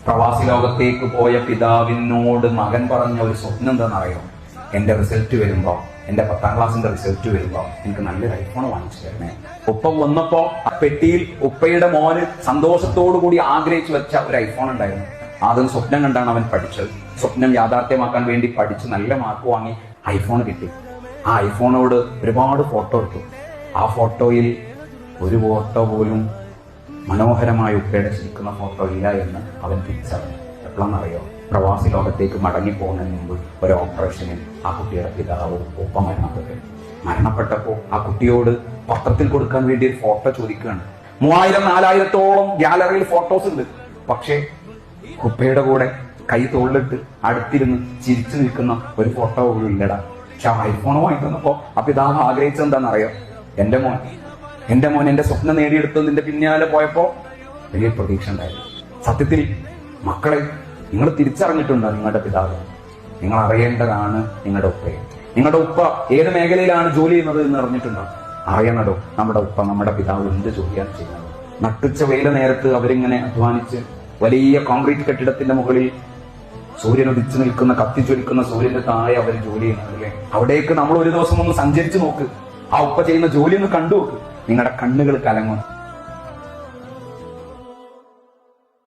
പ്രവാസി ലോകത്തേക്ക് പോയ പിതാവിനോട് മകൻ പറഞ്ഞ ഒരു സ്വപ്നം എന്താണെന്നറിയോ? എന്റെ റിസൾട്ട് വരുമ്പോ, എന്റെ 10ാം ക്ലാസ്സിന്റെ റിസൾട്ട് വരുമ്പോ എനിക്ക് നല്ലൊരു ഐഫോൺ വാങ്ങിച്ചു തരണേ. ഉപ്പ വന്നപ്പോ ആ പെട്ടിയിൽ ഉപ്പയുടെ മോന് സന്തോഷത്തോടു കൂടി ആഗ്രഹിച്ചു വെച്ച ഒരു ഐഫോൺ ഉണ്ടായിരുന്നു. അതും സ്വപ്നം കണ്ടാണ് അവൻ പഠിച്ചത്. സ്വപ്നം യാഥാർത്ഥ്യമാക്കാൻ വേണ്ടി പഠിച്ച് നല്ല മാർക്ക് വാങ്ങി ഐഫോൺ കിട്ടി. ആ ഐഫോണോട് ഒരുപാട് ഫോട്ടോ എടുത്തു. ആ ഫോട്ടോയിൽ ഒരു ഫോട്ടോ പോലും മനോഹരമായ ഉപ്പയുടെ ചിരിക്കുന്ന ഫോട്ടോ ഇല്ല എന്ന് അവൻ തിരിച്ചറിഞ്ഞു. എപ്പോഴാണെന്നറിയോ? പ്രവാസി ലോകത്തേക്ക് മടങ്ങിപ്പോകുന്നതിന് മുമ്പ് ഒരു ഓപ്പറേഷനിൽ ആ കുട്ടിയുടെ പിതാവ് ഉപ്പ മരണപ്പെട്ടപ്പോൾ ആ കുട്ടിയോട് പത്രത്തിൽ കൊടുക്കാൻ വേണ്ടി ഒരു ഫോട്ടോ ചോദിക്കുകയാണ്. 3000-4000 ഗാലറിയിൽ ഫോട്ടോസ് ഉണ്ട്. പക്ഷേ ഉപ്പയുടെ കൂടെ കൈ തോളിലിട്ട് അടുത്തിരുന്ന് ചിരിച്ചു നിൽക്കുന്ന ഒരു ഫോട്ടോ പോലും ഇല്ലടാ. പക്ഷെ ആ ഐഫോൺ വാങ്ങിക്കുന്നപ്പോ ആ പിതാവ് ആഗ്രഹിച്ചത് എന്താണെന്നറിയോ? എന്റെ മോൻ എന്റെ സ്വപ്നം നേടിയെടുത്തതിന്റെ പിന്നാലെ പോയപ്പോ വലിയ പ്രതീക്ഷ ഉണ്ടായിരുന്നു. സത്യത്തിൽ മക്കളെ, നിങ്ങൾ തിരിച്ചറിഞ്ഞിട്ടുണ്ടോ നിങ്ങളുടെ പിതാവ്? നിങ്ങൾ അറിയേണ്ടതാണ് നിങ്ങളുടെ ഉപ്പയെ. നിങ്ങളുടെ ഉപ്പ ഏത് മേഖലയിലാണ് ജോലി ചെയ്യുന്നത് എന്ന് അറിഞ്ഞിട്ടുണ്ടോ? അറിയണടോ, നമ്മുടെ ഉപ്പ, നമ്മുടെ പിതാവ് എന്ത് ജോലിയാണ് ചെയ്യുന്നത്. നട്ടുച്ച വെയില നേരത്ത് അവരിങ്ങനെ അധ്വാനിച്ച് വലിയ കോൺക്രീറ്റ് കെട്ടിടത്തിന്റെ മുകളിൽ സൂര്യൻ ഉദിച്ചു നിൽക്കുന്ന, കത്തിച്ചൊലിക്കുന്ന സൂര്യന്റെ താഴെ അവർ ജോലി ചെയ്യുന്നതല്ലേ. അവിടേക്ക് നമ്മൾ ഒരു ദിവസം ഒന്ന് സഞ്ചരിച്ചു നോക്ക്. ആ ഉപ്പ ചെയ്യുന്ന ജോലി ഒന്ന് കണ്ടു നോക്ക്. നിങ്ങളുടെ കണ്ണുകൾ കലങ്ങും.